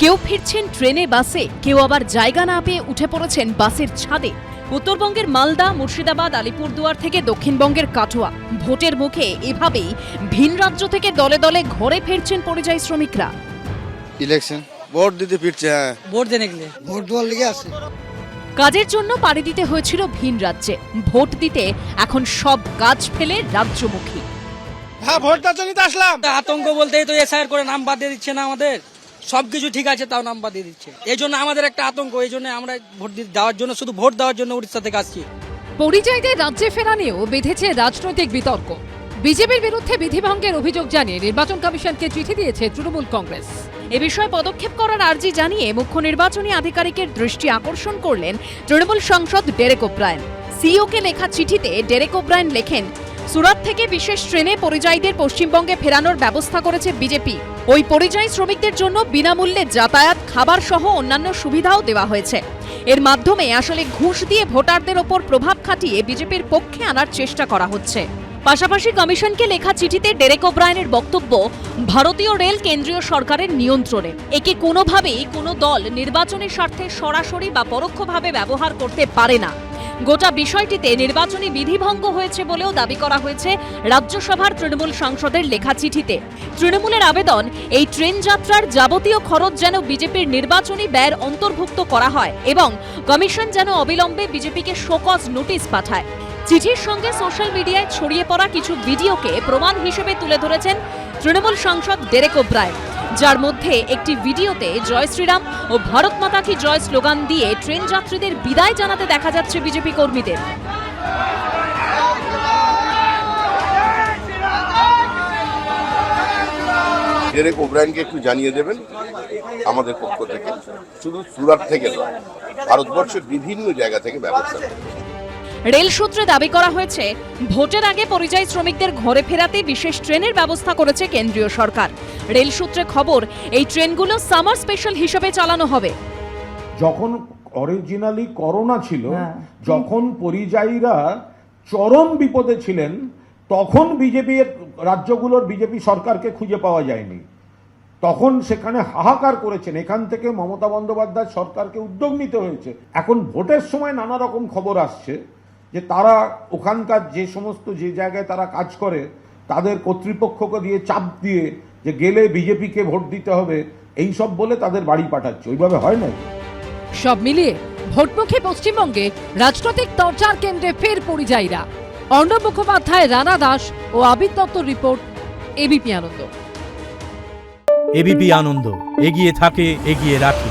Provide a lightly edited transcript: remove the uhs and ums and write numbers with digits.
কেউ ফিরছেন ট্রেনে বাসে, কেউ আবার জায়গা না পেয়ে উঠে পড়েছেন বাসের ছাদে। উত্তরবঙ্গের মালদা, মুর্শিদাবাদ, আলিপুরদুয়ার থেকে দক্ষিণবঙ্গের কাটোয়া, ভোটের মুখে এভাবেই ভিন রাজ্য থেকে দলে দলে ঘরে ফিরছেন পরিযায়ী শ্রমিকরা। ইলেকশন ভোট দিতে ফিরছে। হ্যাঁ, ভোট দেনে গেলে ভোট দেওয়ার লেগে আসে। কাজের জন্য পাড়ি দিতে হয়েছিল ভিন রাজ্যে, ভোট দিতে এখন সব কাজ ফেলে রাজ্যমুখী। হ্যাঁ, ভোট দেওয়ার জন্য তো আসলাম। আতঙ্ক বলতেই তো এসআইআর করে নাম বাদ দিয়ে দিচ্ছে না, আমাদের সবকিছু ঠিক আছে তাও নাম বাদ দিয়ে দিচ্ছে। এই জন্য আমাদের একটা আতঙ্ক, এই জন্য আমরা ভোট দেওয়ার জন্য, শুধু ভোট দেওয়ার জন্য উড়িষ্যা থেকে আসছি। পরিযায়ীদের রাজ্যে ফেরা নিয়েও বেঁধেছে রাজনৈতিক বিতর্ক। বিজেপির বিরুদ্ধে বিধিভঙ্গের অভিযোগ জানিয়ে নির্বাচন কমিশনকে চিঠি দিয়েছে তৃণমূল কংগ্রেস। এ বিষয়ে পদক্ষেপ করার আর্জি জানিয়ে মুখ্য নির্বাচনী আধিকারিকের দৃষ্টি আকর্ষণ করলেন তৃণমূল সাংসদ ডেরেক ওব্রায়েন। সিইওকে লেখা চিঠিতে ডেরেক ওব্রায়েন লেখেন, সুরাত থেকে বিশেষ ট্রেনে পরিযায়ীদের পশ্চিমবঙ্গে ফেরানোর ব্যবস্থা করেছে বিজেপি। ওই পরিযায়ী শ্রমিকদের জন্য বিনামূল্যে যাতায়াত, খাবার সহ অন্যান্য সুবিধাও দেওয়া হয়েছে। এর মাধ্যমে আসলে ঘুষ দিয়ে ভোটারদের ওপর প্রভাব খাটিয়ে বিজেপির পক্ষে আনার চেষ্টা করা হচ্ছে। পাশাপাশি কমিশনকে লেখা চিঠিতে ডেরেক ওব্রায়েনের বক্তব্য, ভারতীয় রেল কেন্দ্রীয় সরকারের নিয়ন্ত্রণে, একে কোনোভাবেই কোনো দল নির্বাচনের স্বার্থে সরাসরি বা পরোক্ষভাবে ব্যবহার করতে পারে না। গোটা বিষয়টিতে নির্বাচনী বিধিভঙ্গ হয়েছে বলেও দাবি করা হয়েছে রাজ্যসভার তৃণমূল সাংসদের লেখা চিঠিতে। তৃণমূলের আবেদন, এই ট্রেন যাত্রার যাবতীয় খরচ যেন বিজেপির নির্বাচনী ব্যয়ের অন্তর্ভুক্ত করা হয় এবং কমিশন যেন অবিলম্বে বিজেপিকে শোকজ নোটিশ পাঠায়। চিঠির সঙ্গে সোশ্যাল মিডিয়ায় ছড়িয়ে পড়া কিছু ভিডিওকে প্রমাণ হিসেবে তুলে ধরেছেন তৃণমূল সাংসদ ডেরেক ওব্রায়েন, যার মধ্যে একটি ভিডিওতে জয় শ্রীরাম ও ভারত মাতা কি জয় স্লোগান দিয়ে ট্রেন যাত্রীদের বিদায় জানাতে দেখা যাচ্ছে বিজেপি কর্মীদের। ডেরেক ওব্রায়েনকে একটু জানিয়ে দেবেন আমাদের পক্ষ থেকে, শুধু সুরাট থেকে নয়, ভারতবর্ষের বিভিন্ন জায়গা থেকে ব্যবস্থা নেবে। রেল সূত্রে দাবি করা হয়েছে, ভোটের আগে পরিযায়ী শ্রমিকদের ঘরে ফেরাতে বিশেষ ট্রেনের ব্যবস্থা করেছে কেন্দ্রীয় সরকার। রেল সূত্রে খবর, এই ট্রেনগুলো সামার স্পেশাল হিসেবে চালানো হবে। যখন অরিজিনালি করোনা ছিল, যখন পরিযায়ীরা চরম বিপদে ছিলেন, তখন রাজ্যগুলোর বিজেপি সরকারকে খুঁজে পাওয়া যায়নি। তখন সেখানে হাহাকার করেছেন। এখান থেকে মমতা বন্দ্যোপাধ্যায় সরকারকে উদ্যোগ নিতে হয়েছে। এখন ভোটের সময় নানা রকম খবর আসছে যে তারা ওখানকার যে জায়গায় তারা কাজ করে তাদের কর্তৃপক্ষকে দিয়ে চাপ দিয়ে যে গেলে বিজেপিকে ভোট দিতে হবে, এই সব বলে তাদের বাড়ি পাঠাচ্ছে। ওইভাবে হয় না। সব মিলিয়ে ভোটমুখী পশ্চিমবঙ্গে রাজনৈতিক তরচার কেন্দ্রে ফের পরিযায়ীরা। অর্ণব মুখোপাধ্যায়, রানা দাস ও আবির দত্তর রিপোর্ট, এবিপি আনন্দ। এবিপি আনন্দ, এগিয়ে থাকে, এগিয়ে রাখে।